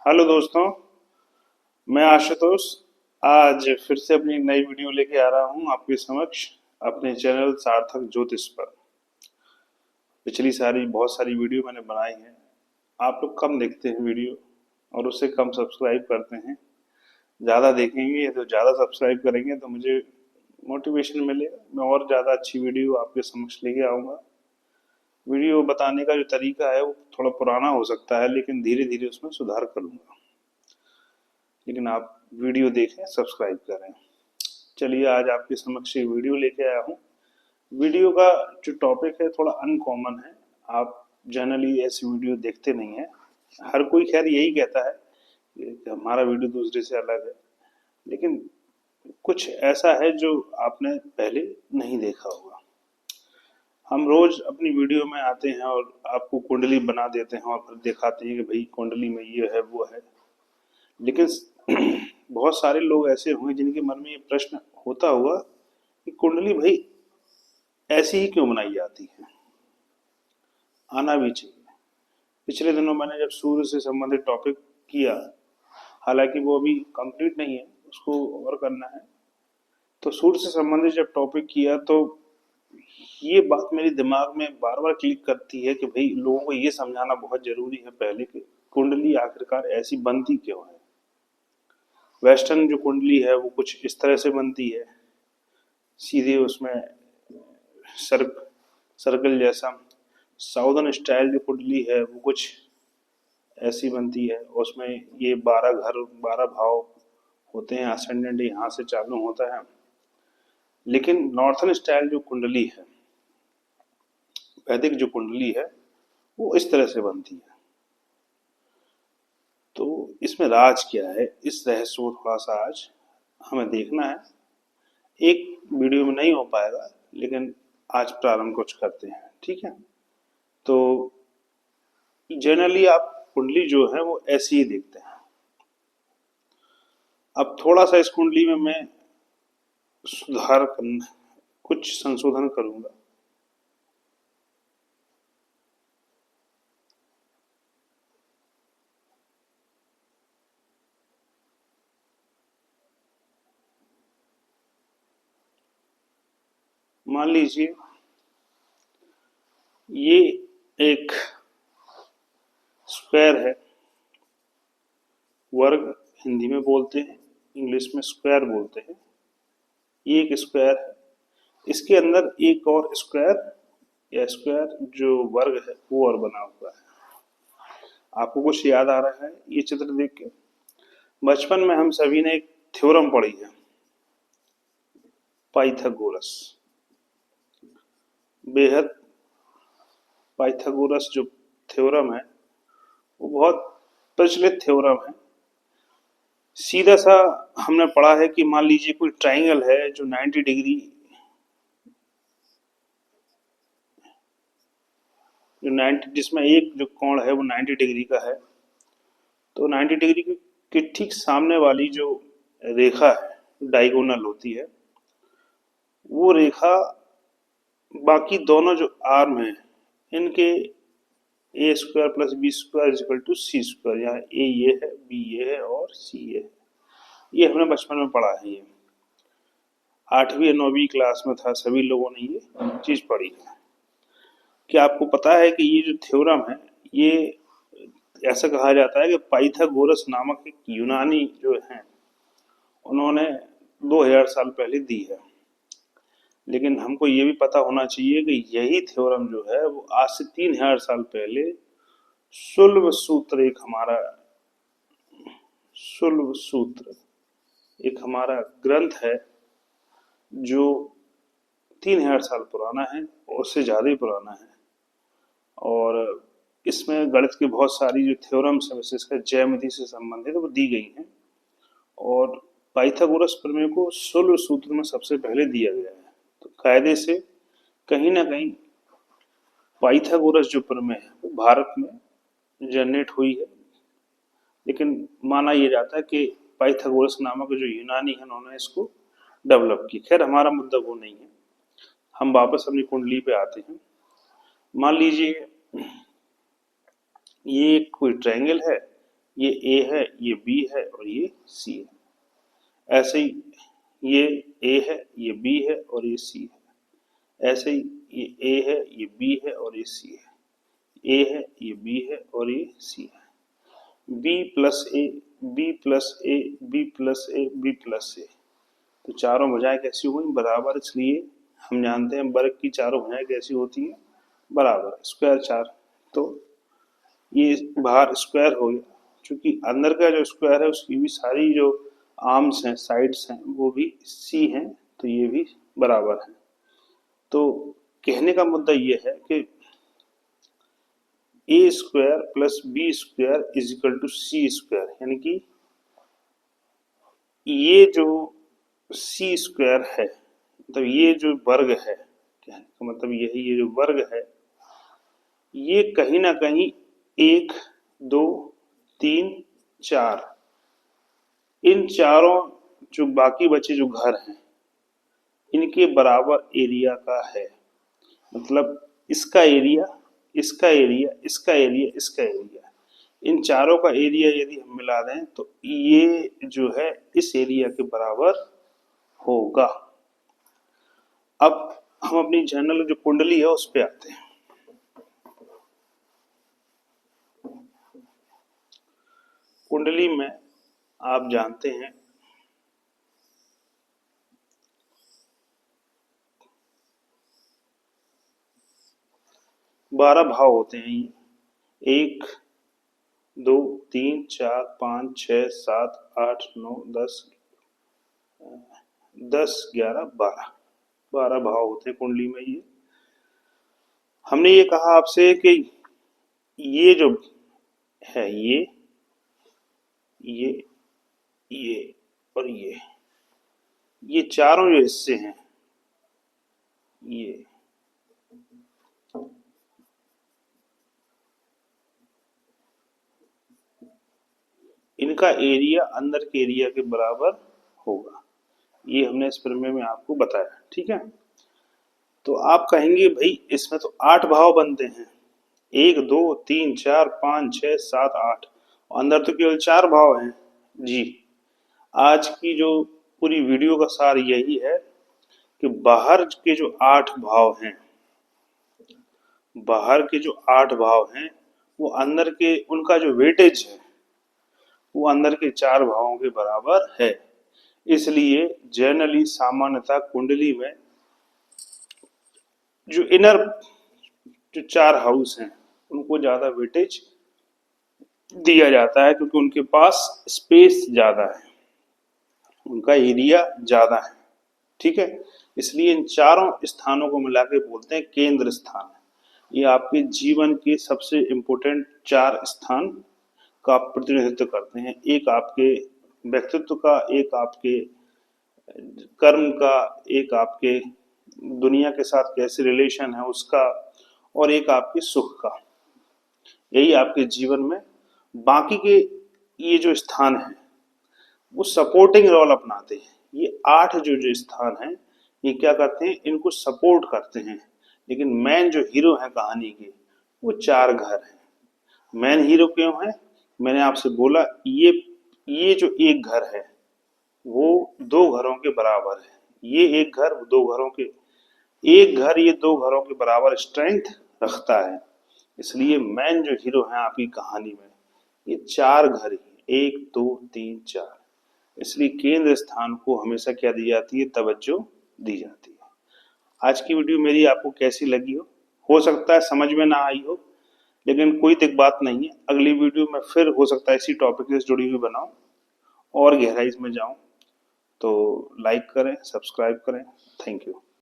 Hello दोस्तों, मैं आशुतोष आज फिर से अपनी एक नई वीडियो लेके आ रहा हूँ आपके समक्ष अपने चैनल सार्थक ज्योतिष पर। पिछली सारी बहुत सारी वीडियो मैंने बनाई है। आप लोग कम देखते हैं वीडियो और उससे कम सब्सक्राइब करते हैं। ज़्यादा देखेंगे तो ज़्यादा सब्सक्राइब करेंगे तो मुझे मोटिवेशन मिलेगा, मैं और ज़्यादा अच्छी वीडियो आपके समक्ष लेके आऊँगा। वीडियो बताने का जो तरीका है वो थोड़ा पुराना हो सकता है, लेकिन धीरे धीरे उसमें सुधार करूँगा। लेकिन आप वीडियो देखें, सब्सक्राइब करें। चलिए आज आपके समक्ष ये वीडियो लेके आया हूँ। वीडियो का जो टॉपिक है थोड़ा अनकॉमन है। आप जनरली ऐसी वीडियो देखते नहीं हैं। हर कोई खैर यही कहता है कि हमारा वीडियो दूसरे से अलग है, लेकिन कुछ ऐसा है जो आपने पहले नहीं देखा होगा। हम रोज अपनी वीडियो में आते हैं और आपको कुंडली बना देते हैं और फिर दिखाते हैं कि भाई कुंडली में ये है वो है, लेकिन बहुत सारे लोग ऐसे होंगे जिनके मन में ये प्रश्न होता होगा कि कुंडली भाई ऐसी ही क्यों बनाई जाती है, आना भी चाहिए। पिछले दिनों मैंने जब सूर्य से संबंधित टॉपिक किया, हालांकि वो अभी कंप्लीट नहीं है, उसको और करना है। तो सूर्य से संबंधित जब टॉपिक किया तो ये बात मेरे दिमाग में बार बार क्लिक करती है कि भाई लोगों को ये समझाना बहुत जरूरी है पहले कि कुंडली आखिरकार ऐसी बनती क्यों है। वेस्टर्न जो कुंडली है वो कुछ इस तरह से बनती है, सीधे उसमें सर्कल जैसा। साउदर्न स्टाइल जो कुंडली है वो कुछ ऐसी बनती है, उसमें ये 12 भाव होते हैं, असेंडेंट यहाँ से चालू होता है। लेकिन नॉर्थन स्टाइल जो कुंडली है, वैदिक जो कुंडली है, वो इस तरह से बनती है। तो इसमें राज क्या है, इस रहस्य को थोड़ा सा आज हमें देखना है। एक वीडियो में नहीं हो पाएगा, लेकिन आज प्रारंभ कुछ करते हैं, ठीक है। तो जनरली आप कुंडली जो है वो ऐसी ही देखते हैं। अब थोड़ा सा इस कुंडली में मैं सुधार करना, कुछ संशोधन करूंगा। मान लीजिए ये एक स्क्वायर है, वर्ग हिंदी में बोलते हैं, इंग्लिश में स्क्वायर बोलते हैं। ये एक स्क्वायर है, इसके अंदर एक और स्क्वायर या स्क्वायर जो वर्ग है वो और बना हुआ है। आपको कुछ याद आ रहा है ये चित्र देख के? बचपन में हम सभी ने एक थ्योरम पढ़ी है, पाइथागोरस। बेहद पाइथागोरस जो थ्योरम है वो बहुत प्रचलित थ्योरम है। सीधा सा हमने पढ़ा है कि मान लीजिए कोई ट्राइंगल है जो 90 डिग्री, जो 90 जिसमें एक जो कोण है वो 90 डिग्री का है। तो 90 डिग्री के ठीक सामने वाली जो रेखा है, डायगोनल होती है, वो रेखा बाकी दोनों जो आर्म है इनके A square plus B square is equal to C square, यहाँ ए ये है, बी ये है और सी ये है। ये हमने बचपन में पढ़ा है। ये 8वीं या 9वीं क्लास में था, सभी लोगों ने ये चीज पढ़ी है। क्या आपको पता है कि ये जो थ्योरम है, ये ऐसा कहा जाता है कि पाइथागोरस नामक एक यूनानी जो है उन्होंने 2000 साल पहले दी है। लेकिन हमको ये भी पता होना चाहिए कि यही थ्योरम जो है वो आज से 3000 साल पहले शुल्ब सूत्र, शुल्ब सूत्र एक हमारा ग्रंथ है जो 3000 साल पुराना है, उससे ज़्यादा ही पुराना है। और इसमें गणित की बहुत सारी जो थ्योरम्स है, विशेषकर ज्यामिति से संबंधित, वो दी गई हैं। और पाइथागोरस प्रमेय को शुल्ब सूत्र में सबसे पहले दिया गया है। तो कायदे से कहीं ना कहीं पाइथागोरस जो प्रमेय है वो भारत में जनरेट हुई है। लेकिन माना यह जाता है कि पाइथागोरस नामक जो यूनानी है उन्होंने इसको डेवलप की। खैर हमारा मुद्दा वो नहीं है, हम वापस अपनी कुंडली पे आते हैं। मान लीजिए ये कोई ट्रायंगल है ये ए है, ये बी है और ये सी है। ऐसे ही ये ए है, ये बी है और ये सी है। ऐसे ही ये ए है, ये बी है और ये सी है। ए है, ये बी है और ये सी है। बी प्लस ए, बी प्लस ए, बी प्लस ए, बी प्लस ए। तो चारों भुजाएं कैसी हुई? बराबर। इसलिए हम जानते हैं वर्ग की चारों भुजाएं कैसी होती हैं? बराबर। स्क्वायर 4। तो ये बाहर स्क्वायर हो गया, क्योंकि अंदर का जो स्क्वायर है उसकी भी सारी जो आर्म्स हैं, साइड्स हैं, वो भी सी हैं, तो ये भी बराबर है। तो कहने का मुद्दा ये है कि A square plus B square is equal to C square, यानी कि ये जो सी स्क्वायर है, मतलब ये जो वर्ग है, कहने का मतलब ये है, ये जो वर्ग है ये कहीं ना कहीं 1, 2, 3, 4, इन चारों जो बाकी बचे जो घर हैं इनके बराबर एरिया का है। मतलब इसका एरिया, इसका एरिया, इसका एरिया, इसका एरिया, इन चारों का एरिया यदि हम मिला दें तो ये जो है इस एरिया के बराबर होगा। अब हम अपनी जनरल जो कुंडली है उस पे आते हैं। कुंडली में आप जानते हैं 12 भाव होते हैं। ये 1, 2, 3, 4, 5, 6, 7, 8, 9, 10, 11, 12 भाव होते हैं कुंडली में। ये हमने ये कहा आपसे कि ये जो है ये और ये चारों जो हिस्से हैं ये इनका एरिया अंदर के एरिया के बराबर होगा। ये हमने इस प्रमेय में आपको बताया। ठीक है, तो आप कहेंगे भाई इसमें तो 8 भाव बनते हैं, 1, 2, 3, 4, 5, 6, 7, 8, अंदर तो केवल 4 भाव हैं। जी, आज की जो पूरी वीडियो का सार यही है कि बाहर के जो 8 भाव हैं, बाहर के जो 8 भाव हैं वो अंदर के उनका जो वेटेज है वो अंदर के 4 भावों के बराबर है। इसलिए जनरली सामान्यतः कुंडली में जो इनर जो 4 हाउस हैं उनको ज्यादा वेटेज दिया जाता है, क्योंकि उनके पास स्पेस ज्यादा है, उनका एरिया ज्यादा है। ठीक है, इसलिए इन चारों स्थानों को मिला के बोलते हैं केंद्र स्थान। ये आपके जीवन के सबसे इम्पोर्टेंट 4 स्थान का प्रतिनिधित्व करते हैं। एक आपके व्यक्तित्व का, एक आपके कर्म का, एक आपके दुनिया के साथ कैसे रिलेशन है उसका, और एक आपके सुख का। यही आपके जीवन में बाकी के ये जो स्थान है वो सपोर्टिंग रोल अपनाते हैं। ये 8 जो स्थान हैं ये क्या करते हैं? इनको सपोर्ट करते हैं। लेकिन मेन जो हीरो है कहानी के वो 4 घर हैं। मेन हीरो क्यों है? मैंने आपसे बोला ये जो एक घर है वो 2 घरों के बराबर है। ये एक घर 2 घरों के, एक घर ये 2 घरों के बराबर स्ट्रेंथ रखता है। इसलिए मेन जो हीरो है आपकी कहानी में ये 4 घर ही, 1, 2, 3, 4। इसलिए केंद्र स्थान को हमेशा क्या दी जाती है? तवज्जो दी जाती है। आज की वीडियो मेरी आपको कैसी लगी हो सकता है समझ में ना आई हो, लेकिन कोई दिक्कत बात नहीं है। अगली वीडियो में फिर हो सकता है इसी टॉपिक से जुड़ी हुई बनाऊं और गहराई में जाऊं। तो लाइक करें, सब्सक्राइब करें। Thank you.